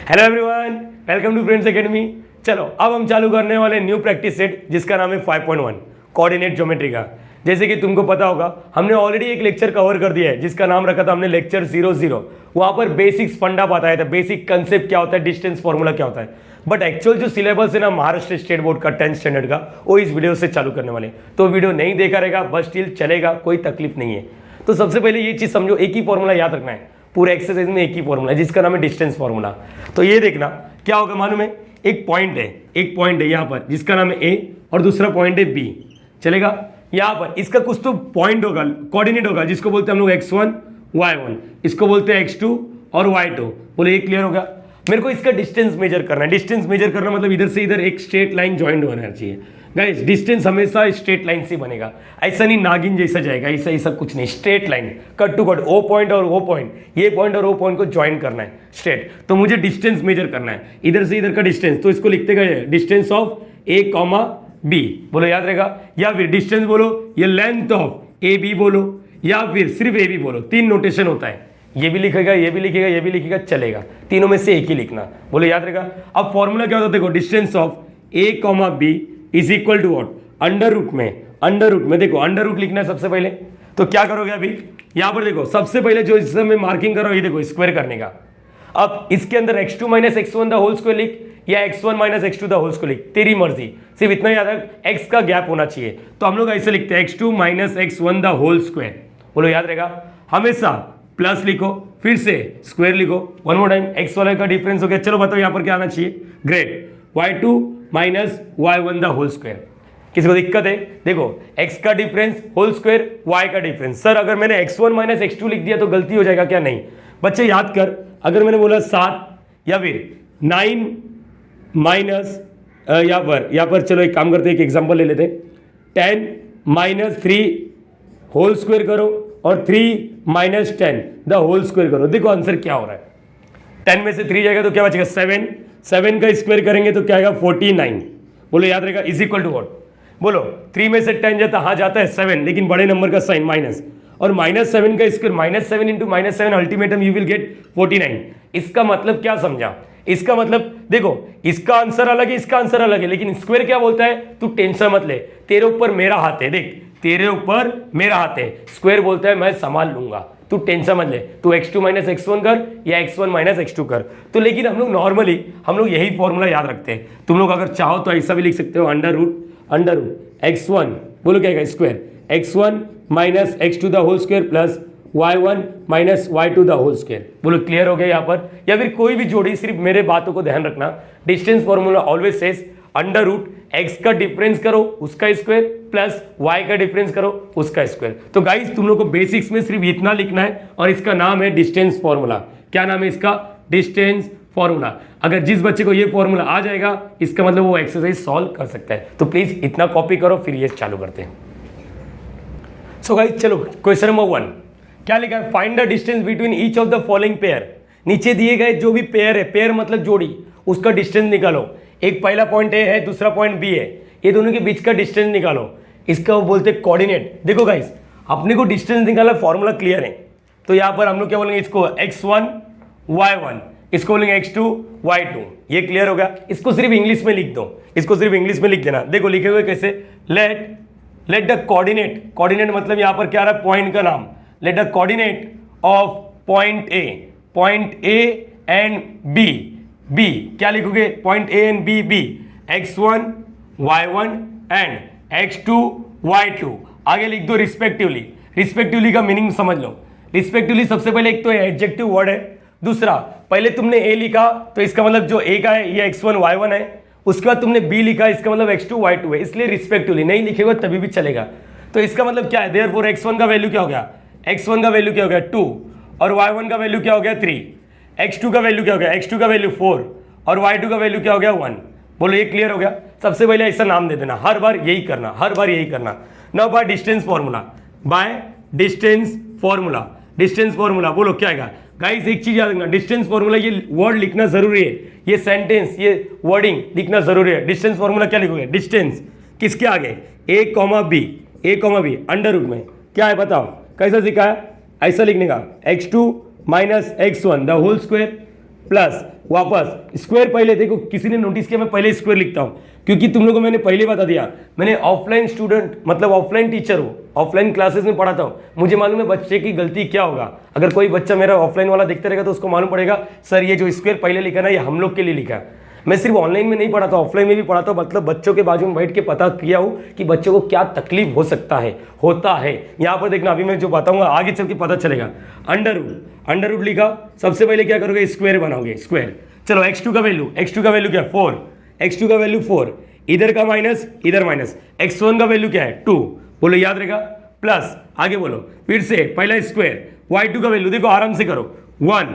Hello everyone, welcome to Friends Academy. चलो अब हम चालू करने वाले न्यू प्रैक्टिस सेट जिसका नाम है 5.1 कोऑर्डिनेट ज्योमेट्री का। जैसे कि तुमको पता होगा हमने ऑलरेडी एक लेक्चर कवर कर दिया है जिसका नाम रखा था हमने लेक्चर 00। वहाँ पर बेसिक्स फंडा बताया था, बेसिक कंसेप्ट क्या होता है, डिस्टेंस फॉर्मूला क्या होता है। बट एक्चुअल जो सिलेबस है ना महाराष्ट्र स्टेट बोर्ड का 10th स्टैंडर्ड का, वो इस वीडियो से चालू करने वाले। तो वीडियो नहीं देखा रहेगा बस स्टिल चलेगा, कोई तकलीफ नहीं है। तो सबसे पहले ये चीज़ समझो, एक ही फॉर्मूला याद रखना है पूरे एक्सरसाइज में, एक ही फॉर्मूला है जिसका नाम है डिस्टेंस फॉर्मूला। तो ये देखना क्या होगा मालूम है, एक पॉइंट है यहाँ पर जिसका नाम है ए और दूसरा पॉइंट है बी। चलेगा, यहाँ पर इसका कुछ तो पॉइंट होगा, कोऑर्डिनेट होगा, जिसको बोलते हैं हम लोग x1 y1, इसको बोलते हैं x2 और y2। बोले ये क्लियर होगा। मेरे को इसका डिस्टेंस मेजर करना है। डिस्टेंस मेजर करना मतलब इधर से इधर एक स्ट्रेट लाइन ज्वाइंट होना चाहिए। गाइस डिस्टेंस हमेशा स्ट्रेट लाइन से बनेगा, ऐसा नहीं नागिन जैसा जाएगा, ऐसा ऐसा कुछ नहीं, straight line cut to cut, O point और ओ पॉइंट, ये पॉइंट और ओ पॉइंट को ज्वाइन करना है स्ट्रेट। तो मुझे डिस्टेंस मेजर करना है इधर से इधर का डिस्टेंस, तो इसको लिखते गए distance of A comma B, बोलो याद रहेगा। या फिर डिस्टेंस बोलो, ये लेंथ ऑफ ए बी बोलो, या फिर सिर्फ ए बी बोलो। तीन नोटेशन होता है, ये भी लिखेगा, ये भी लिखेगा, ये भी लिखेगा, चलेगा। तीनों में से एक ही लिखना, बोलो याद रहेगा। अब फॉर्मूला क्या होता है देखो, distance of A comma B is equal to what, under root में देखो अंडर रूट लिखना है सबसे पहले। तो क्या करोगे अभी यहाँ पर देखो, सबसे पहले जो इससे मैं मार्किंग कर रहा हूँ ये देखो स्क्वायर करने का। अब इसके अंदर x2 minus x1 the whole square लिख या x1 minus x2 the whole square लिख, तेरी मर्जी, सिर्फ इतना याद रख x का गैप होना चाहिए। तो हम लोग ऐसे लिखते हैं x2 minus x1 the whole square, बोलो याद रहेगा। हमेशा प्लस लिखो, फिर से स्क्वायर लिखो, वन मोर टाइम, x वाले का डिफरेंस हो गया। चलो बताओ यहाँ पर क्या आना चाहिए, great, y2 minus y1 the whole square. किसी को दिक्कत है देखो, x का डिफरेंस होल स्क्वायर, y का डिफरेंस। सर अगर मैंने x1 माइनस x2 लिख दिया तो गलती हो जाएगा क्या? नहीं बच्चे याद कर, अगर मैंने बोला 7 या फिर 9 माइनस यहाँ पर चलो एक काम करते हैं, एक एग्जांपल ले लेते हैं, 10 माइनस 3 होल स्क्वायर करो और 3 माइनस 10 द होल स्क्वायर करो। देखो आंसर क्या हो रहा है, 10 में से 3 जाएगा तो क्या बचेगा 7 का स्क्वायर करेंगे तो क्या आएगा 49। बोलो याद रहेगा, इज इक्वल टू व्हाट, बोलो 3 में से 10 जाता, हाँ जाता है 7, लेकिन बड़े नंबर का साइन माइनस, और -7 का square, -7 into -7 ultimatum you will get 49। इसका मतलब क्या समझा, इसका मतलब देखो इसका आंसर अलग है, इसका आंसर अलग है, लेकिन स्क्वायर क्या बोलता है, तू टेंशन मत ले, तेरे ऊपर मेरा हाथ है, देख तेरे ऊपर मेरा हाथ है। स्क्वायर बोलता है मैं संभाल लूंगा, तू टेंशन मत ले, तू x2 माइनस x1 कर या x1 माइनस x2 कर। तो लेकिन हम लोग नॉर्मली हम लोग यही फॉर्मूला याद रखते हैं। तुम लोग अगर चाहो तो ऐसा भी लिख सकते हो, अंडर रूट x1, बोलो क्या square, x1 minus x2 the whole square plus y1 minus y2 the whole square. बोलो क्लियर हो गया यहाँ पर। या फिर कोई भी जोड़ी, सिर्फ मेरे बातों को ध्यान रखना, distance formula always says under root x का डिफरेंस करो उसका स्क्वायर प्लस y का डिफरेंस करो उसका स्क्वायर। तो गाइस तुम लोग को बेसिक्स में सिर्फ इतना लिखना है और इसका नाम है डिस्टेंस फॉर्मूला। क्या नाम है इसका, डिस्टेंस फॉर्मूला। अगर जिस बच्चे को ये फॉर्मूला आ जाएगा इसका मतलब वो एक्सरसाइज सॉल्व कर सकता है। तो प्लीज इतना कॉपी करो, फिर ये चालू करते हैं। सो गाइस चलो क्वेश्चन नंबर 1 क्या लिखा है, find the distance between each of the following pair. नीचे दिए गए जो भी पेयर है, पेयर मतलब जोड़ी, उसका डिस्टेंस निकालो। एक पहला पॉइंट ए है, दूसरा पॉइंट बी है, ये दोनों के बीच का डिस्टेंस निकालो। इसका वो बोलते हैं कोऑर्डिनेट। देखो गाइस अपने को डिस्टेंस निकाला, फॉर्मूला क्लियर है। तो यहाँ पर हम लोग क्या बोलेंगे, इसको x1 y1, इसको बोलेंगे x2 y2। ये क्लियर हो गया। इसको सिर्फ इंग्लिश में लिख दो, इसको सिर्फ इंग्लिश में लिख देना। देखो लिखे हुए कैसे, लेट द कोऑर्डिनेट मतलब यहाँ पर क्या रहा है, पॉइंट का नाम। Let the coordinate of point A and B क्या लिखोगे, point A and B x1 y1 and x2 y2। आगे लिख दो रिस्पेक्टिवली का मीनिंग समझ लो। रिस्पेक्टिवली सबसे पहले एक तो एडजेक्टिव वर्ड है, दूसरा पहले तुमने ए लिखा तो इसका मतलब जो ए का है ये x1 y1 है, उसके बाद तुमने बी लिखा इसका मतलब x2 y2 है, इसलिए रिस्पेक्टिवली नहीं लिखेगा तभी भी चलेगा। तो इसका मतलब क्या है, देयरफॉर x1 का वैल्यू क्या हो गया, x1 का वैल्यू क्या हो गया 2 और y1 का वैल्यू क्या हो गया 3, x2 का वैल्यू क्या हो गया, x2 का वैल्यू 4 और y2 का वैल्यू क्या हो गया 1। बोलो ये क्लियर हो गया। सबसे पहले ऐसा नाम दे देना, हर बार यही करना। नाउ बाय डिस्टेंस फॉर्मूला, बोलो क्या आएगा गाइस। एक चीज याद रखना, डिस्टेंस फॉर्मूला ये वर्ड लिखना जरूरी है, ये सेंटेंस ये वर्डिंग लिखना जरूरी है। डिस्टेंस फॉर्मूला क्या लिखोगे, डिस्टेंस किसके आगे, a comma B under root में क्या है बताओ, कैसा सीखा है, ऐसा लिखने का x2 minus x1 the whole square plus वापस स्क्वायर पहले देखो, किसी ने नोटिस किया मैं पहले स्क्वायर लिखता हूँ क्योंकि तुम लोगों को मैंने पहले बता दिया, मैंने ऑफलाइन स्टूडेंट मतलब ऑफलाइन टीचर हूँ, ऑफलाइन क्लासेस में पढ़ाता हूँ, मुझे मालूम है बच्चे की गलती क्या होगा। अगर कोई बच्चा मेरा ऑफलाइन वाला देखते रहेगा तो उसको मालूम पड़ेगा सर ये जो स्क्वायर पहले लिखा ना ये हम लोग के लिए लिखा है। मैं सिर्फ ऑनलाइन में नहीं पढ़ाता, ऑफलाइन में भी पढ़ाता हूँ, मतलब बच्चों के बाजू में बैठ के पता किया हूँ कि बच्चों को क्या तकलीफ हो सकता है, होता है। यहाँ पर देखना, अभी मैं जो बताऊंगा आगे चल के पता चलेगा। अंडर रूट लिखा, सबसे पहले क्या करोगे स्क्वायर बनाओगे, स्क्वायर। चलो x2 का वैल्यू क्या 4, x2 का वैल्यू 4, इधर का माइनस इधर माइनस, x1 का वैल्यू क्या है 2, बोलो याद रहेगा, प्लस आगे बोलो फिर से पहला स्क्वायर, y2 का वैल्यू देखो आराम से करो 1,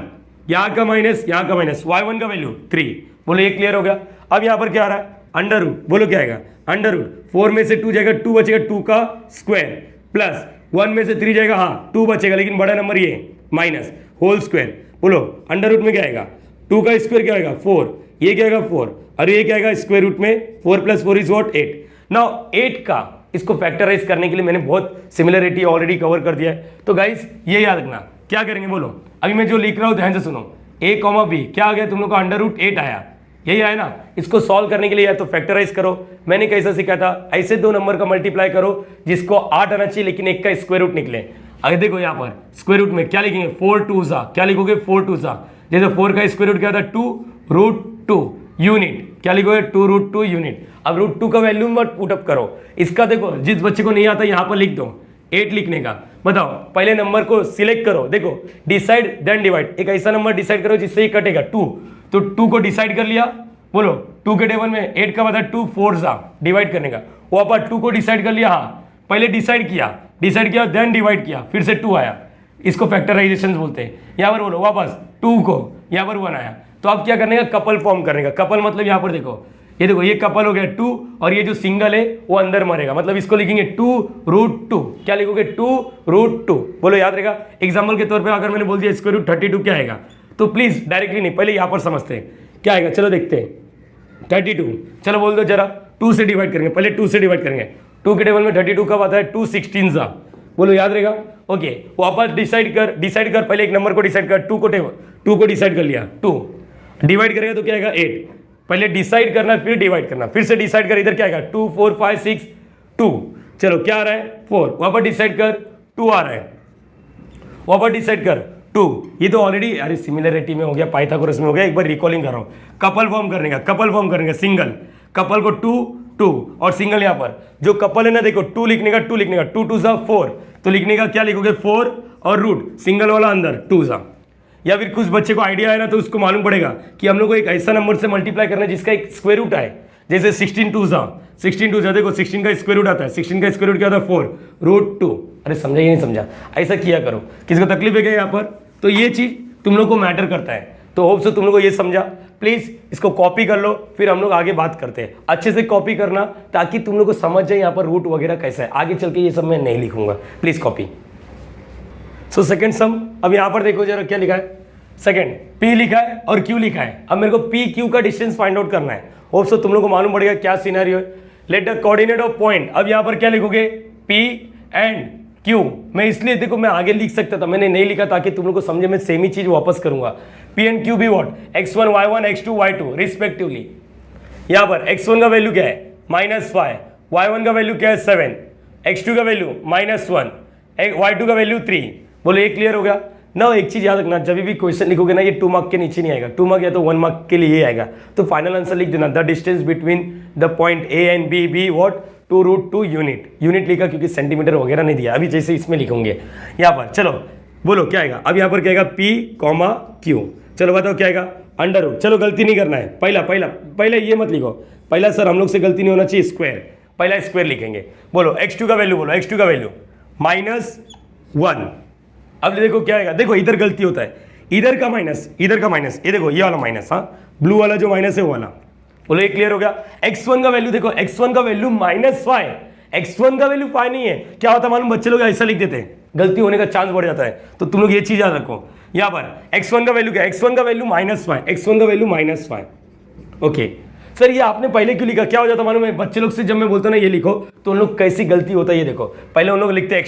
यहाँ का माइनस y1 का वैल्यू 3, बोलो ये क्लियर हो गया। अब यहाँ पर क्या आ रहा है अंडर रूट, बोलो क्या आएगा अंडर रूट, 4 में से 2 जाएगा 2 बचेगा 2 का स्क्वायर, प्लस 1 में से 3 जाएगा, हाँ 2 बचेगा लेकिन बड़ा नंबर ये माइनस होल स्क्वायर, बोलो अंडर रूट में क्या आएगा 2 का स्क्वायर क्या आएगा 4, ये क्या आएगा 4 और ये क्या आएगा स्क्वायर रूट में 4 + 4 इज व्हाट 8। नाउ 8 का इसको फैक्टराइज करने के लिए मैंने बहुत सिमिलरिटी ऑलरेडी कवर कर दिया है, तो गाइस ये याद रखना क्या करेंगे बोलो। अभी मैं जो लिख रहा हूँ ध्यान से सुनो, a, b क्या आ गया तुम लोग को अंडर रूट 8 आया, यही आया ना। इसको सॉल्व करने के लिए या तो फैक्टराइज करो, मैंने कैसा सीखा था, ऐसे 2 नंबर का मल्टीप्लाई करो जिसको 8 आना चाहिए लेकिन एक का स्क्वायर रूट निकले। अगर देखो यहाँ पर स्क्वायर रूट में क्या लिखेंगे 4 2 सा, क्या लिखोगे 4 2 सा, जैसे 4 का स्क्वायर रूट क्या था 2√2 यूनिट, क्या लिखोगे 2√2 यूनिट। अब √2 का वैल्यू मत पुटअप करो, इसका देखो जिस बच्चे को नहीं आता यहाँ पर लिख दो 8 लिखने का। बताओ पहले नंबर को सिलेक्ट करो, देखो डिसाइड देन डिवाइड, एक ऐसा नंबर डिसाइड करो जिससे ही कटेगा 2, तो 2 को डिसाइड कर लिया, बोलो 2 के टेबल में 8 का मतलब 2 4 सा डिवाइड करने का, वो अपन 2 को डिसाइड कर लिया, हाँ पहले डिसाइड किया देन डिवाइड किया, फिर से 2 आया, इसको फैक्टराइजेशन बोलते हैं। यहाँ पर बोलो वापस 2 को यहाँ पर 1 आया, तो अब क्या करने का कपल फॉर्म करने का। कपल मतलब यहाँ पर देखो ये देखो ये कपल हो गया 2 और ये जो सिंगल है वो अंदर मरेगा, मतलब इसको लिखेंगे 2√2, क्या लिखोगे 2√2, बोलो याद रहेगा। एग्जाम्पल के तौर पे अगर मैंने बोल दिया स्क्वायर रूट 32 क्या आएगा, तो प्लीज डायरेक्टली नहीं पहले यहाँ पर समझते हैं क्या आएगा, चलो देखते हैं 32, चलो बोल दो जरा 2 से डिवाइड करेंगे, पहले 2 से डिवाइड करेंगे, 2 के टेबल में 32 कब आता है 2 16 सा, बोलो याद रहेगा। ओके वापस डिसाइड कर पहले एक नंबर को डिसाइड कर, 2 को डिसाइड कर लिया, 2 डिवाइड करेगा तो क्या आएगा 8, पहले डिसाइड करना फिर डिवाइड करना, फिर से डिसाइड कर, इधर क्या आएगा 2 4 5 6 2, चलो क्या आ रहा है 4, वापस डिसाइड कर 2 आ रहा है, वापस डिसाइड कर 2, ये तो ऑलरेडी अरे सिमिलरिटी में हो गया, पाइथागोरस में हो गया, एक बार रिकॉलिंग कर रहा हूँ। कपल फॉर्म करने का सिंगल, कपल को 2 और सिंगल यहाँ पर जो कपल है ना देखो 2 लिखने का 2 2 सा 4, तो लिखने का क्या लिखोगे 4 और रूट सिंगल वाला अंदर 2 सा। या फिर कुछ बच्चे को आइडिया है ना तो उसको मालूम पड़ेगा कि हम लोग को एक ऐसा नंबर से मल्टीप्लाई करना है जिसका एक स्क्वायर रूट आए, जैसे 16 2 सा देखो 16 का स्क्वायर रूट आता है, 16 का स्क्वायर रूट क्या होता है 4√2। अरे समझा ये नहीं समझा, ऐसा किया करो, किसी को तकलीफ है क्या यहाँ पर, तो ये चीज़ तुम लोग को मैटर करता है, तो होप से तुम लोग को ये समझा। प्लीज़ इसको कॉपी कर लो, फिर हम लोग आगे बात करते हैं। अच्छे से कॉपी करना ताकि तुम लोग को समझ जाए यहाँ पर रूट वगैरह कैसा है, आगे चल के ये सब मैं नहीं लिखूंगा, please copy. So second sum, अब यहाँ पर देखो जरा क्या लिखा है, सेकेंड P लिखा है और Q लिखा है। अब मेरे को P Q का डिस्टेंस फाइंड आउट करना है, होप सो तुम लोग को मालूम पड़ेगा क्या सिनेरियो है। Let the coordinate of point, अब यहाँ पर क्या लिखोगे P एंड Q, मैं इसलिए देखो मैं आगे लिख सकता था, मैंने नहीं लिखा ताकि तुम लोग को समझे, मैं सेम ही चीज वापस करूंगा। P एंड Q भी what x1 y1 x2 y2 respectively. यहाँ पर x1 का वैल्यू क्या है -5, y1 का वैल्यू क्या है 7, x2 का वैल्यू -1, y2 का वैल्यू 3, बोलो ये क्लियर हो गया ना। एक चीज याद रखना, जब भी क्वेश्चन लिखोगे ना ये 2 मार्क के नीचे नहीं आएगा, 2 मार्क या तो 1 मार्क के लिए ये आएगा, तो फाइनल आंसर लिख देना the distance between the point A and B be what 2√2 unit लिखा क्योंकि सेंटीमीटर वगैरह नहीं दिया, अभी जैसे इसमें लिखोगे यहाँ पर। चलो बोलो क्या आएगा, अब यहाँ पर क्या आएगा P, Q, चलो बताओ क्या आएगा अंडर रूट। चलो गलती नहीं करना है, पहला ये मत लिखो, पहला सर हम लोग से गलती नहीं होना चाहिए, स्क्वायर, पहला स्क्वायर लिखेंगे। बोलो x2 का वैल्यू, बोलो x2 का वैल्यू -1। अब देखो क्या आएगा, देखो इधर गलती होता है, इधर का माइनस, ये देखो ये वाला माइनस, हाँ ब्लू वाला जो माइनस है वो वाला, बोलो ये क्लियर हो गया। x1 का वैल्यू देखो, x1 का वैल्यू -5, x1 का वैल्यू 5 नहीं है, क्या होता है मालूम, बच्चे लोग ऐसा लिख देते हैं, गलती होने का चांस बढ़ जाता है, तो तुम लोग ये चीज याद रखो। यहाँ पर x1 का वैल्यू क्या है, x1 का वैल्यू -5, x1 का वैल्यू -5। ओके सर ये आपने पहले क्यों लिखा, क्या हो जाता मालूम है, बच्चे लोग से जब मैं बोलता हूँ ना ये लिखो तो उन लोग कैसी गलती होता है ये देखो, पहले उन लोग लिखते हैं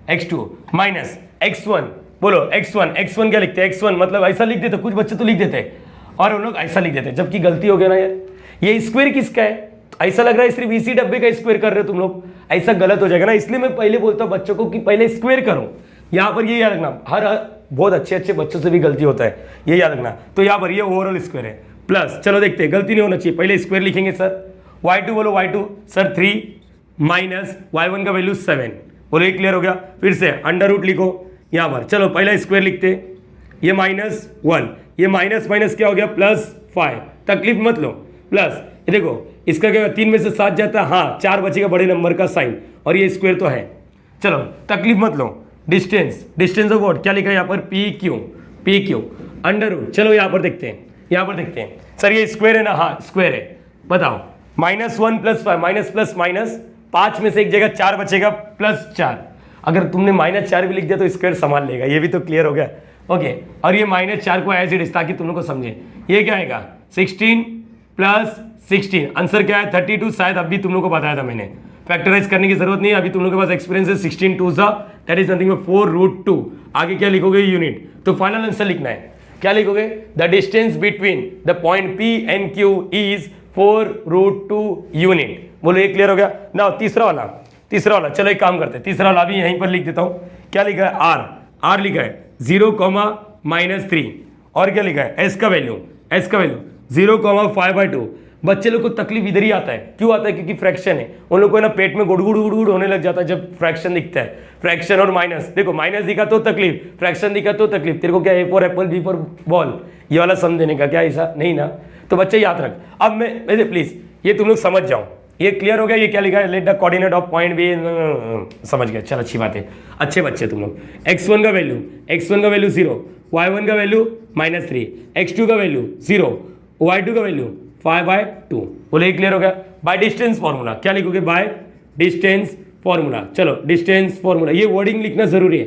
x2 माइनस x1, बोलो x1 क्या लिखते हैं x1, मतलब ऐसा लिख देते, कुछ बच्चे तो लिख देते हैं और हम लोग ऐसा लिख देते हैं, जबकि गलती हो गया ना यार, ये स्क्वायर किसका है, ऐसा लग रहा है सिर्फ इसी डब्बे का स्क्वायर कर रहे हो तुम लोग, ऐसा गलत हो जाएगा ना। इसलिए मैं पहले बोलता हूँ बच्चों को कि पहले स्क्वायर करो। यहाँ पर ये याद रखना, हर बहुत अच्छे अच्छे बच्चों से भी गलती होता है, ये याद रखना। तो यहाँ पर ये ओवरऑल स्क्वायर है प्लस, चलो देखते हैं, गलती नहीं होना चाहिए, पहले स्क्वायर लिखेंगे सर। y2 बोलो, y2 सर 3 माइनस y1 का वैल्यू 7, बोलो ये क्लियर हो गया। फिर से अंडर रूट लिखो यहाँ पर, चलो पहला स्क्वायर लिखते, ये -1, ये माइनस माइनस क्या हो गया +5, तकलीफ मत लो, प्लस ये देखो इसका क्या 3 में से 7 जाता है, हाँ 4 बचेगा बड़े नंबर का साइन, और ये स्क्वायर तो है, चलो तकलीफ मत लो। डिस्टेंस ऑफ व्हाट, क्या लिखा है यहाँ पर, पी क्यू अंडर रूट। चलो यहाँ पर देखते हैं, यहाँ पर देखते हैं सर ये स्क्वायर है ना, हाँ स्क्वायर है, बताओ -1 + 5 माइनस प्लस माइनस 5 में से एक जगह 4 बचेगा +4, अगर तुमने -4 भी लिख दिया तो स्क्वायर संभाल लेगा, ये भी तो क्लियर हो गया। ओके, और ये -4 को एज इट इज, ताकि तुम लोग को समझे, ये क्या आएगा 16 + 16, आंसर क्या है 32, शायद अभी तुम लोग को बताया था मैंने, फैक्टराइज करने की जरूरत नहीं है, अभी तुम लोग के पास एक्सपीरियंस है। 16 2 दैट इज नथिंग बट 4√2, आगे क्या लिखोगे यूनिट, तो फाइनल आंसर लिखना है, क्या लिखोगे, the distance between the point P and Q is 4√2 unit, बोलो ये क्लियर हो गया ना। तीसरा वाला, चलो एक काम करते हैं, तीसरा वाला भी यहीं पर लिख देता हूँ, क्या लिखा है R लिखा है 0, -3, और क्या लिखा है S का वैल्यू 0, 5/2। बच्चे लोग को तकलीफ इधर ही आता है, क्यों आता है, क्योंकि फ्रैक्शन है, उन लोग को ना पेट में गुड़गुड़ होने लग जाता है जब फ्रैक्शन दिखता है, फ्रैक्शन और माइनस, देखो माइनस दिखा तो तकलीफ, फ्रैक्शन दिखा तो तकलीफ, तेरे को क्या A for Apple, B for ball, ये वाला समझने का क्या, ऐसा नहीं ना, तो बच्चे याद रख। अब मैं प्लीज ये तुम लोग समझ जाओ, ये क्लियर हो गया, ये क्या लिखा है, let the coordinate of point B, समझ गए, चल अच्छी बात है, अच्छे बच्चे तुम लोग। x1 का वैल्यू 0, y1 का वैल्यू -3, x2 का वैल्यू 0, y2 का वैल्यू 5/2, बोले क्लियर हो गया। बाय डिस्टेंस फॉर्मूला, क्या लिखोगे, बाय डिस्टेंस फॉर्मूला, चलो डिस्टेंस फॉर्मूला, ये वर्डिंग लिखना जरूरी है,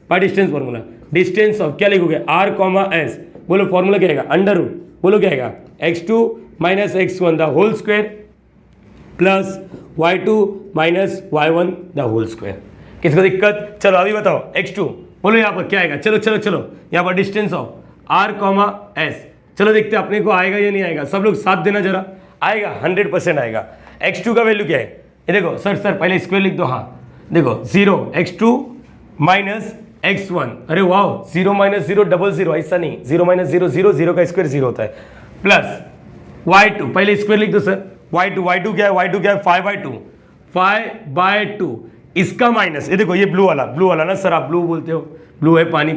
bye distance formula, distance of, क्या लिखोगे, r, s, बोलो फॉर्मूला क्या आएगा, अंडर रूट, बोलो क्या आएगा, x2 - x1 the whole square plus y2 - y1 the whole square. किसको दिक्कत, चलो अभी बताओ, x2 बोलो यहाँ पर क्या आएगा, चलो यहाँ पर डिस्टेंस ऑफ r, s, चलो देखते हैं अपने को आएगा या नहीं आएगा, सब लोग साथ देना जरा, आएगा 100% आएगा। x2 का वैल्यू क्या है, ये देखो सर पहले स्क्वायर लिख दो, हाँ देखो 0, x2 - x1, अरे वाह 0 - 0 00, ऐसा नहीं, 0 - 0 0, 0 का स्क्वायर 0 होता है, प्लस y2, पहले स्क्वायर लिख दो सर, y2 क्या है 5/2, इसका माइनस, ये देखो ये ब्लू वाला ना सर, आप ब्लू बोलते हो, ब्लू है पानी,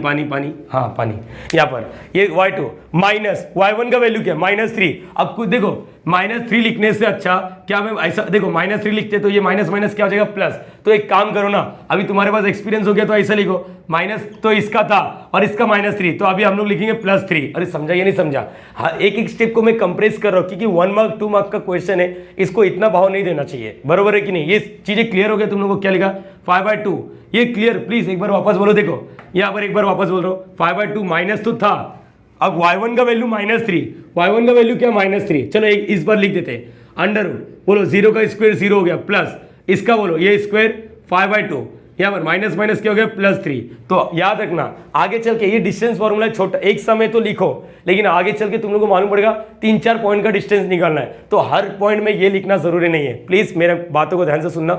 हाँ पानी, यहाँ पर ये y2 माइनस y1 का वैल्यू क्या है -3। अब कुछ देखो -3 लिखने से अच्छा क्या, मैं ऐसा देखो -3 लिखते तो ये माइनस क्या हो जाएगा प्लस, तो एक काम करो ना, अभी तुम्हारे पास एक्सपीरियंस हो गया तो ऐसा लिखो, माइनस तो इसका था और इसका -3, तो अभी हम लोग लिखेंगे +3। अरे समझा या नहीं समझा, हाँ एक स्टेप को मैं कंप्रेस कर रहा हूँ, क्योंकि 1 मार्क 2 मार्क का क्वेश्चन है, इसको इतना भाव नहीं देना चाहिए, बरोबर है कि नहीं, ये चीजें क्लियर हो गया तुम लोगों को, क्या लिखा 5/2, ये क्लियर, प्लीज एक बार वापस बोलो, देखो यहाँ पर एक बार वापस बोल रहा हूँ, 5/2 माइनस तो था, अब y1 का वैल्यू -3, y1 का वैल्यू क्या -3, चलो इस बार लिख देते हैं, अंडर रूट, बोलो 0 का स्क्वायर 0 हो गया, प्लस इसका बोलो ये स्क्वायर 5/2, यहाँ पर माइनस क्या हो गया +3। तो याद रखना आगे चल के ये डिस्टेंस फॉर्मूला छोटा, एक समय तो लिखो, लेकिन आगे चल के तुम लोगों को मालूम पड़ेगा 3-4 पॉइंट का डिस्टेंस निकालना है, तो हर पॉइंट में ये लिखना जरूरी नहीं है। प्लीज मेरे बातों को ध्यान से सुनना,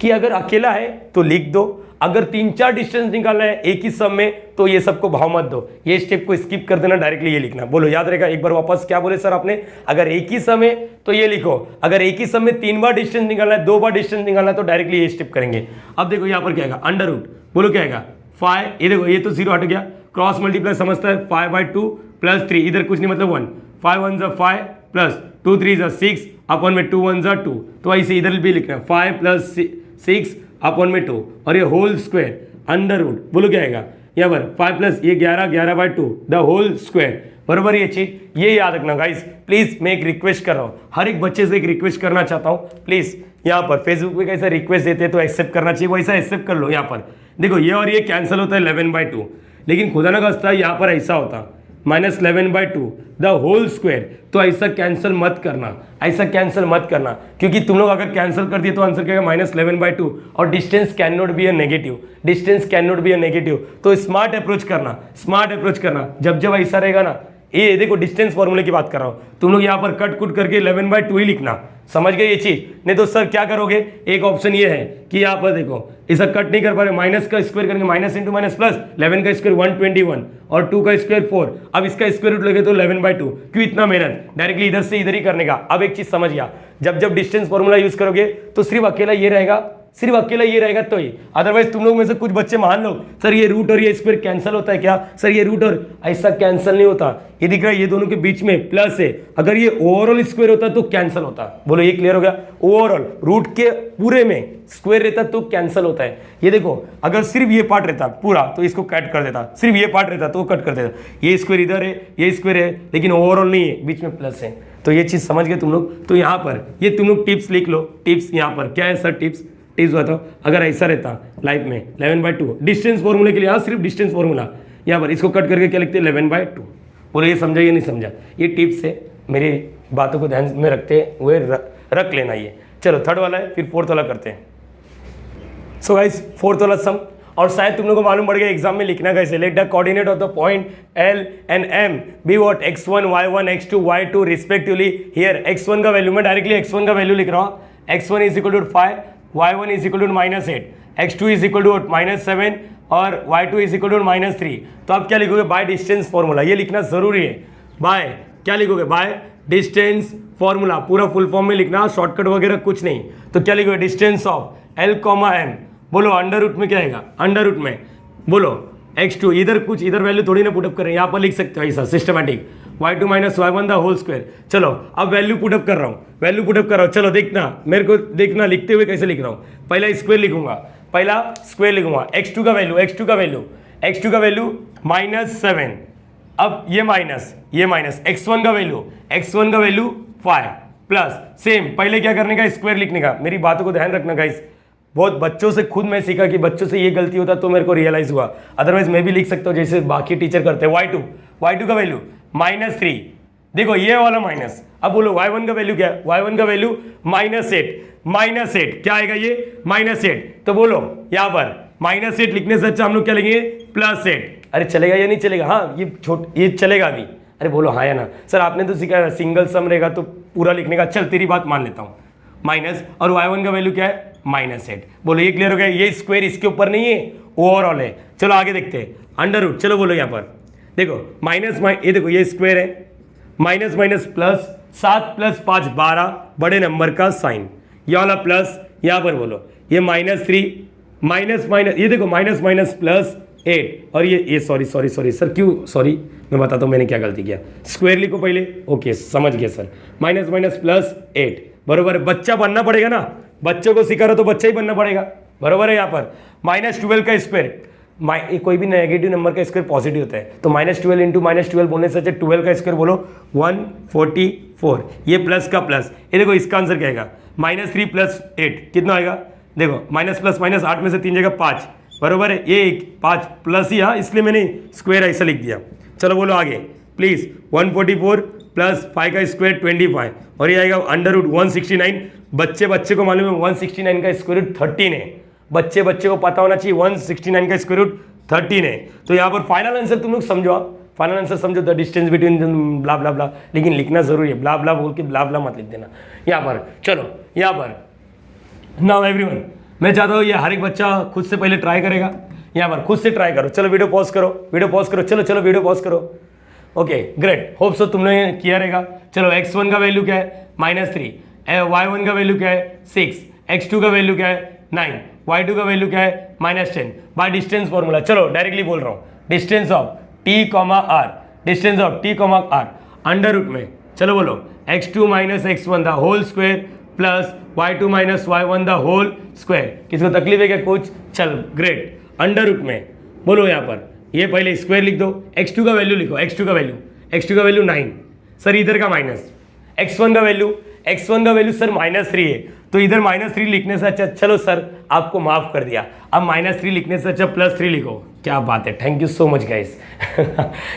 कि अगर अकेला है तो लिख दो, अगर 3-4 डिस्टेंस निकालना है एक ही सम में तो ये सबको भाव मत दो, ये स्टेप को स्किप कर देना, डायरेक्टली ये लिखना। बोलो याद रहेगा, एक बार वापस क्या बोले सर आपने, अगर एक ही सम है तो ये लिखो, अगर एक ही सम में 3 बार डिस्टेंस निकालना है, 2 बार डिस्टेंस निकालना है तो डायरेक्टली ये स्टेप करेंगे। अब देखो यहाँ पर क्या आएगा, अंडर रूट, बोलो क्या आएगा 5, ये देखो ये तो 0 हट गया, क्रॉस मल्टीप्लाई समझता है, 5/2 + 3, इधर कुछ नहीं मतलब 1, 5 1 = 5 प्लस 2 3 = 6 अपन में 2 1 = 2, तो ऐसे इधर भी लिखना है 5 + 6 अपन में 2, और ये होल स्क्वायर अंडर रूट, बोलो क्या आएगा यहाँ पर 5 प्लस ये 11/2 द होल स्क्वायर, बरोबर ये चीज ये याद रखना गाइस। प्लीज मैं एक रिक्वेस्ट कर रहा हूँ, हर एक बच्चे से एक रिक्वेस्ट करना चाहता हूँ, प्लीज यहाँ पर फेसबुक पे कैसा रिक्वेस्ट देते हैं तो एक्सेप्ट करना चाहिए, वैसा एक्सेप्ट कर लो। यहाँ पर देखो ये और ये कैंसिल होता है 11/2, लेकिन खुदा ना खास्ता यहाँ पर ऐसा होता -11/2 द होल स्क्वायर, तो ऐसा कैंसिल मत करना, ऐसा कैंसिल मत करना, क्योंकि तुम लोग अगर कैंसिल कर दिए तो आंसर क्या है -11/2, और distance can not be a negative, distance can not be a negative. तो स्मार्ट अप्रोच करना, स्मार्ट अप्रोच करना, जब जब ऐसा रहेगा ना ये देखो डिस्टेंस फॉर्मूले की बात कर रहा हूँ, तुम लोग यहाँ पर कट कुट करके 11/2 ही लिखना, समझ गए ये चीज। नहीं तो सर क्या करोगे, एक ऑप्शन ये है कि यहाँ पर देखो इसे कट नहीं कर पा रहे, माइनस का स्क्वायर करेंगे, माइनस इंटू माइनस प्लस, 11 का स्क्वायर 121 और 2 का स्क्वायर 4, अब इसका स्क्वायर रूट लगे तो 11/2, क्यों इतना मेहनत, डायरेक्टली इधर से इधर ही करने का। अब एक चीज समझ गया, जब डिस्टेंस फॉर्मूला यूज करोगे तो सिर्फ अकेला ये रहेगा, सिर्फ अकेला ये रहेगा तो ही, अदरवाइज तुम लोग में से कुछ बच्चे मान लो सर ये रूट और ये स्क्वायर कैंसिल होता है क्या, सर ये रूट और ऐसा कैंसिल नहीं होता, ये दिख रहा है ये दोनों के बीच में प्लस है, अगर ये ओवरऑल स्क्वायर होता तो कैंसिल होता। बोलो ये क्लियर हो गया, ओवरऑल रूट के पूरे में स्क्वायर रहता तो कैंसिल होता है। ये देखो अगर सिर्फ ये पार्ट रहता पूरा तो इसको कट कर देता, सिर्फ ये पार्ट रहता तो कट कर देता, ये स्क्वायर इधर है ये स्क्वायर है लेकिन ओवरऑल नहीं है, बीच में प्लस है। तो ये चीज समझ गए तुम लोग। तो यहाँ पर ये तुम लोग टिप्स लिख लो, टिप्स यहाँ पर क्या है सर, टिप्स बताओ। अगर ऐसा रहता लाइफ में 11/2 डिस्टेंस फॉर्मूले के लिए, यहाँ सिर्फ डिस्टेंस फॉर्मूला, यहाँ पर इसको कट करके क्या लिखते हैं 11/2। बोले ये समझा या नहीं समझा, ये टिप्स है, मेरी बातों को ध्यान में रखते हुए रख लेना ये। चलो थर्ड वाला है, फिर फोर्थ वाला करते हैं। सो गाइस फोर्थ वाला सम, और शायद तुम लोगों को मालूम पड़ गया एग्जाम में लिखना कैसे, late the coordinate of the point L and M be what x1 y1 x2 y2 respectively. Here x1 का वैल्यू, मैं डायरेक्टली x1 का वैल्यू लिख रहा हूँ, x1 is equal to 5, y1 is equal to -8, x2 is equal to -7 और y2 is equal to -3। तो आप क्या लिखोगे, बाय डिस्टेंस फॉर्मूला, ये लिखना जरूरी है। बाय क्या लिखोगे, बाय डिस्टेंस फॉर्मूला, पूरा फुल फॉर्म में लिखना, शॉर्टकट वगैरह कुछ नहीं। तो क्या लिखोगे, डिस्टेंस ऑफ L, M, बोलो अंडर रूट में क्या आएगा, अंडर रूट में बोलो x2, इधर कुछ इधर वैल्यू थोड़ी ना पुटअप करें, यहाँ पर लिख सकते हो ऐसा systematic, y2 minus y1 the whole square. चलो अब वैल्यू पुटअप कर रहा हूँ, वैल्यू पुटअप कर रहा हूँ, चलो देखना मेरे को, देखना लिखते हुए कैसे लिख रहा हूँ। पहला स्क्वायर लिखूंगा, पहला स्क्वायर लिखूंगा, x2 का वैल्यू -7, अब ये माइनस x1 का वैल्यू 5 प्लस सेम, पहले क्या करने का, स्क्वायर लिखने का। मेरी बातों को ध्यान रखना गाइस, बहुत बच्चों से खुद मैं सीखा कि बच्चों से ये गलती होता तो मेरे को रियलाइज हुआ, अदरवाइज मैं भी लिख सकता हूँ जैसे बाकी टीचर करते हैं। y2 का वैल्यू -3, देखो ये वाला माइनस, अब बोलो y1 का वैल्यू क्या है, y1 का वैल्यू -8 क्या आएगा ये -8, तो बोलो यहाँ पर -8 लिखने से अच्छा हम लोग क्या लिखेंगे, +8। अरे चलेगा या नहीं चलेगा, हाँ ये चलेगा भी, अरे बोलो हाँ या ना। सर आपने तो सीखा सिंगल सम रहेगा तो पूरा लिखने का, चल तेरी बात मान लेता हूँ, माइनस और y1 का वैल्यू क्या है -8। बोलो ये क्लियर हो गया, ये स्क्वायर इसके ऊपर नहीं है, ओवरऑल है। चलो आगे देखते हैं, अंडर रूट, चलो बोलो यहाँ पर देखो ये देखो ये स्क्वायर है, माइनस प्लस 7 + 5 12, बड़े नंबर का साइन, ये वाला प्लस, यहाँ पर बोलो ये -3 माइनस ये देखो माइनस +8 और ये सॉरी सर, क्यों सॉरी, मैं बताता हूँ मैंने क्या गलती किया। स्क्वायर लिखो पहले, ओके समझ गया सर, माइनस +8 बरोबर है। बच्चा बनना पड़ेगा ना, बच्चों को सिखा रहा तो बच्चा ही बनना पड़ेगा, बरोबर है। यहाँ पर -12 का स्क्वायर, कोई भी नेगेटिव नंबर का स्क्वायर पॉजिटिव होता है, तो -12 इंटू -12 बोलने से अच्छा 12 का स्क्वायर बोलो 144, ये प्लस का प्लस, ये देखो इसका आंसर क्या आएगा, -3 + 8 कितना आएगा, देखो माइनस प्लस माइनस 8 में से 3 जगह 5, बरोबर है, ये 5 प्लस ही, हाँ इसलिए मैंने स्क्वायर ऐसा लिख दिया। चलो बोलो आगे प्लीज, 144 + 5 का स्क्वायर 25 और ये आएगा √ 169। बच्चे को मालूम है 169 का स्क्वायर रूट 13 है, बच्चे को पता होना चाहिए 169 का स्क्वायर रूट 13 है। तो यहाँ पर फाइनल आंसर तुम लोग समझो, फाइनल आंसर समझो, द डिस्टेंस बिटवीन ब्ला ब्ला ब्ला, लेकिन लिखना जरूरी है, ब्ला ब्ला बोल के ब्ला ब्ला मत लिख देना यहाँ पर। चलो यहाँ पर नाउ एवरीवन, मैं चाहता हूँ ये हर एक बच्चा खुद से पहले ट्राई करेगा, यहाँ पर खुद से ट्राई करो। चलो वीडियो पॉज करो, चलो वीडियो पॉज करो। ओके ग्रेट, होप सो तुमने किया रहेगा। चलो x1 का वैल्यू क्या है -3, y1 का वैल्यू क्या है 6, x2 का वैल्यू क्या है 9, y2 का वैल्यू क्या है -10 बाय डिस्टेंस फॉर्मूला। चलो डायरेक्टली बोल रहा हूँ, distance of t, r under root में, चलो बोलो x2 - x1 the whole square plus y2 - y1 the whole square. किसको तकलीफ है क्या कुछ? चल ग्रेट, अंडर रूट में बोलो यहाँ पर, ये पहले स्क्वायर लिख दो, x2 का वैल्यू लिखो, x2 का वैल्यू 9, सर इधर का माइनस, x1 का वैल्यू सर -3 है, तो इधर -3 लिखने से अच्छा, चलो सर आपको माफ कर दिया, अब -3 लिखने से अच्छा +3 लिखो। क्या बात है, thank you so much guys.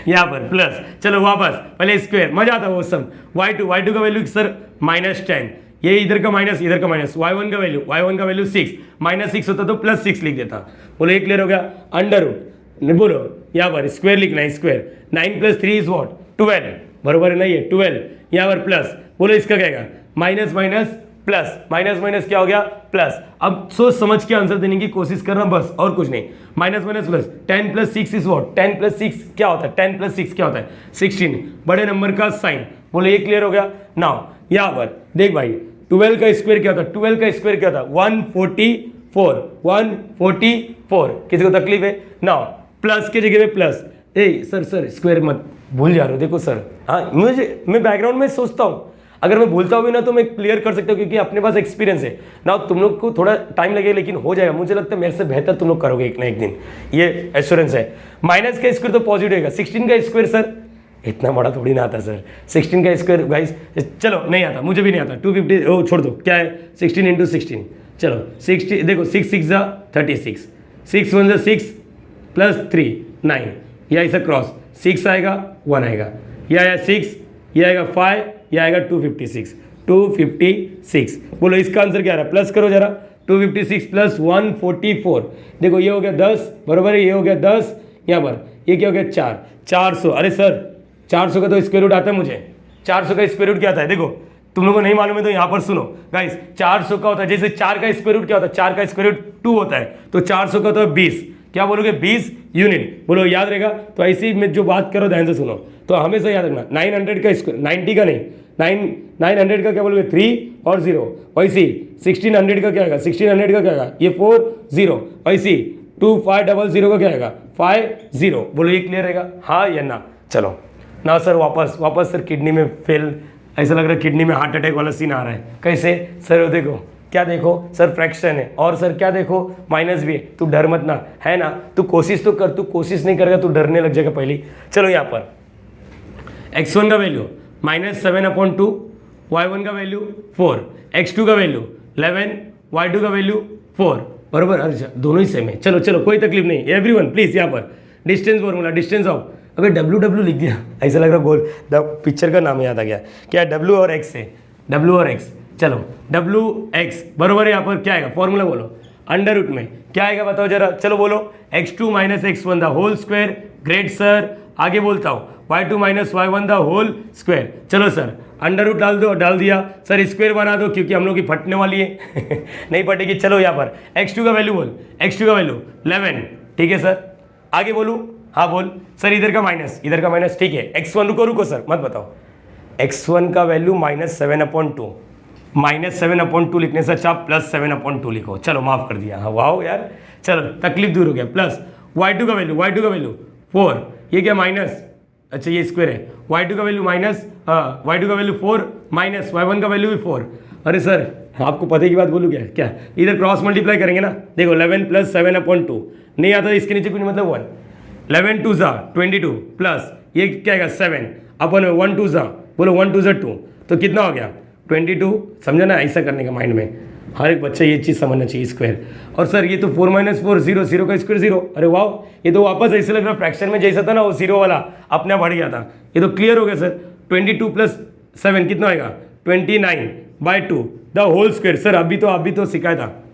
यहाँ पर प्लस, चलो वापस पहले स्क्वायर, मजा आता है वो सब। y2 का वैल्यू सर -10, ये इधर का माइनस इधर का माइनस, y1 का वैल्यू 6, -6 होता तो +6 लिख देता। बोलो ये क्लियर हो गया, अंडर रूट बोलो यहाँ पर स्क्वायर लिखना है, स्क्वायर 9 + 3 इज व्हाट 12 बरोबर है, नहीं है 12, यहाँ पर प्लस, बोलो इसका क्या आएगा, minus minus plus, minus minus क्या हो गया प्लस। अब सोच समझ के आंसर देने की कोशिश करना बस, और कुछ नहीं। Minus minus plus, 10 + 6 is what, 10 + 6 क्या होता है, 10 + 6 क्या होता है 16, बड़े नंबर का साइन। बोलो ये क्लियर हो गया। नाउ यहाँ पर देख भाई 12 का स्क्वायर क्या होता है, 12 का स्क्वायर क्या होता है 144, 144, किसी को तकलीफ है। नाउ प्लस की जगह पे प्लस, ए सर स्क्वायर मत भूल जा रहे हो, देखो सर, हाँ मैं बैकग्राउंड में सोचता हूँ, अगर मैं भूलता हूँ भी ना तो मैं क्लियर कर सकता हूँ, क्योंकि अपने पास एक्सपीरियंस है ना। तुम लोग को थोड़ा टाइम लगेगा लेकिन हो जाएगा, मुझे लगता है मेरे से बेहतर तुम लोग करोगे एक ना एक दिन, ये एश्योरेंस है। माइनस का स्क्वायर तो पॉजिटिव रहेगा, 16 का स्क्वायर सर इतना बड़ा थोड़ी ना आता सर, 16 का स्क्वायर गाइस, चलो नहीं आता, मुझे भी नहीं आता, 250 ओ छोड़ दो, क्या है 16 × 16, चलो 60, देखो 6 6 = 36, 6 1 = 6 + 3 9, या ऐसा क्रॉस 6 आएगा 1 आएगा, यह आया 6, यह आएगा 5, यह आएगा 256, 256। बोलो इसका आंसर क्या आ रहा है, प्लस करो जरा, 256 + 144, देखो ये हो गया 10 बराबर है, ये हो गया 10, यहाँ पर ये क्या हो गया 4, 400। अरे सर 400 का तो स्क्वायर रूट आता है मुझे, 400 का स्क्वायर रूट क्या आता है, देखो तुम लोगों को नहीं मालूम है तो यहाँ पर सुनो गाइस, 400 का होता है, जैसे 4 का स्क्वायर रूट क्या होता है, 4 का स्क्वायर रूट 2 होता है, तो 400 का होता है 20, क्या बोलोगे 20 यूनिट, बोलो याद रहेगा। तो ऐसी में जो बात करो ध्यान से सुनो, तो हमेशा याद रखना 900 का स्क्वायर, 90 का नहीं, 900 का क्या बोलोगे 3 और 0, वैसे 1600 का क्या आएगा, 1600 का क्या आएगा, ये 4 0, वैसे 2500 का क्या आएगा 50, बोलो ये क्लियर रहेगा, हाँ या ना। चलो ना सर वापस सर किडनी में फेल, ऐसा लग रहा है किडनी में हार्ट अटैक वाला सीन आ रहा है, कैसे सर, देखो क्या देखो सर फ्रैक्शन है, और सर क्या देखो माइनस भी है, तू डर मत ना, है ना, तू कोशिश तो कर, तू कोशिश नहीं करेगा तू डरने लग जाएगा पहले। चलो यहाँ पर x1 का वैल्यू -7/2, y1 का वैल्यू 4, x2 का वैल्यू 11, y2 का वैल्यू 4, बरोबर। अच्छा दोनों ही सेम है, चलो चलो कोई तकलीफ नहीं, एवरीवन प्लीज यहाँ पर डिस्टेंस फॉर्मूला, डिस्टेंस ऑफ, अबे W लिख दिया, ऐसा लग रहा गोल, पिक्चर का नाम याद आ गया, क्या W और X है, W और X, चलो WX बरोबर है, यहाँ पर क्या आएगा फॉर्मूला बोलो, अंडर रूट में क्या आएगा बताओ जरा, चलो बोलो x2 - x1 the whole square, great sir, आगे बोलता हूँ y2 - y1 the whole square, चलो सर अंडर रूट डाल दो, डाल दिया सर, स्क्वायर बना दो क्योंकि हम लोग की फटने वाली है नहीं फटेगी। चलो यहाँ पर x2 का वैल्यू बोल, x2 का वैल्यू 11, ठीक है सर, आगे बोलूँ, हाँ बोल सर, इधर का माइनस, इधर का माइनस, ठीक है। x1 रुको सर मत बताओ, x1 का वैल्यू -7/2, -7/2 लिखने से अच्छा +7/2 लिखो, चलो माफ कर दिया, हाँ वाह यार, चलो तकलीफ दूर हो गया। प्लस y2 का वैल्यू 4, ये क्या माइनस, अच्छा ये स्क्वायर है, y2 का वैल्यू y2 का वैल्यू 4 माइनस y1 का वैल्यू भी 4। अरे सर आपको पते की बात बोलूँ क्या इधर क्रॉस मल्टीप्लाई करेंगे ना, देखो 11 + 7/2 नहीं आता, इसके नीचे कुछ मतलब 1, 11 2 22 प्लस ये क्या आएगा 7 अपन 1 2 बोलो 1 2 2, तो कितना हो गया 22, समझा ना, ऐसा करने का माइंड में, हर एक बच्चा ये चीज़ समझना चाहिए स्क्वायर। और सर ये तो 4 - 4 0, 0 का स्क्वायर 0, अरे वाह, ये तो वापस ऐसे लग रहा फ्रैक्शन में जैसा था ना वो 0 वाला अपने बढ़ गया था, ये तो क्लियर हो गया सर। 22 + 7 कितना आएगा 29/2 द होल स्क्वायर। सर अभी तो सिखाया था,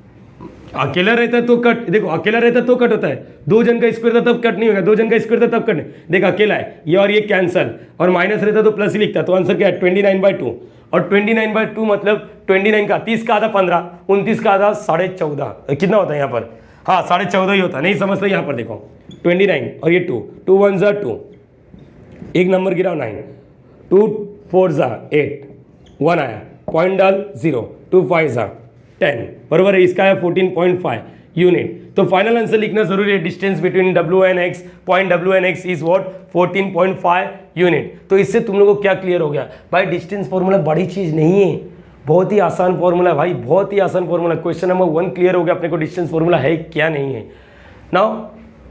अकेला रहता है तो कट, देखो अकेला रहता है तो कट होता है, 2 जन का स्क्वायर था तब कट नहीं होगा, 2 जन का स्क्वायर था तब कट नहीं, देख अकेला है ये और ये कैंसल, और माइनस रहता तो प्लस ही लिखता, तो आंसर क्या है 29/2, और 29/2 मतलब 29 का 30 का आधा 15, 29 का आधा 14.5, कितना होता है यहाँ पर, हाँ 14.5 ही होता है, नहीं समझते यहाँ पर देखो 29 और ये 2 2 1 = 2, एक नंबर गिरा 9, 2 4 = 8, 1 आया, पॉइंट डाल 0, 2 5 = 10, बराबर है, इसका है 14.5 यूनिट। तो फाइनल आंसर लिखना जरूरी है, distance between W and X, point W and X is what 14.5 unit. तो इससे तुम लोगों को क्या क्लियर हो गया भाई, डिस्टेंस फॉर्मूला बड़ी चीज़ नहीं है, बहुत ही आसान फॉर्मूला है भाई, बहुत ही आसान फॉर्मूला। क्वेश्चन नंबर 1 क्लियर हो गया अपने को, डिस्टेंस फॉर्मूला है क्या नहीं है। नाउ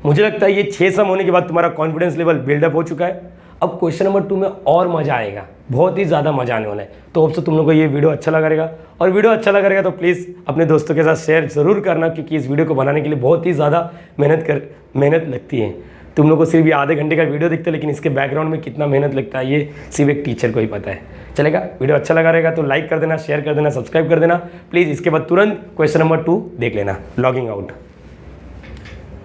मुझे लगता है ये 6 सम होने के बाद तुम्हारा कॉन्फिडेंस लेवल बिल्डअप हो चुका है, अब क्वेश्चन नंबर 2 में और मजा आएगा, बहुत ही ज़्यादा मजा आने वाला है। तो होप सो तुम लोग को ये वीडियो अच्छा लगा रहेगा, और वीडियो अच्छा लगा रहेगा तो प्लीज़ अपने दोस्तों के साथ शेयर ज़रूर करना, क्योंकि इस वीडियो को बनाने के लिए बहुत ही ज़्यादा मेहनत लगती है। तुम लोग को सिर्फ ये आधे घंटे का वीडियो दिखता है, लेकिन इसके बैकग्राउंड में कितना मेहनत लगता है ये सिर्फ एक टीचर को ही पता है। चलेगा, वीडियो अच्छा लगा रहेगा तो लाइक कर देना, शेयर कर देना, सब्सक्राइब कर देना प्लीज़। इसके बाद तुरंत क्वेश्चन नंबर 2 देख लेना। Logging out.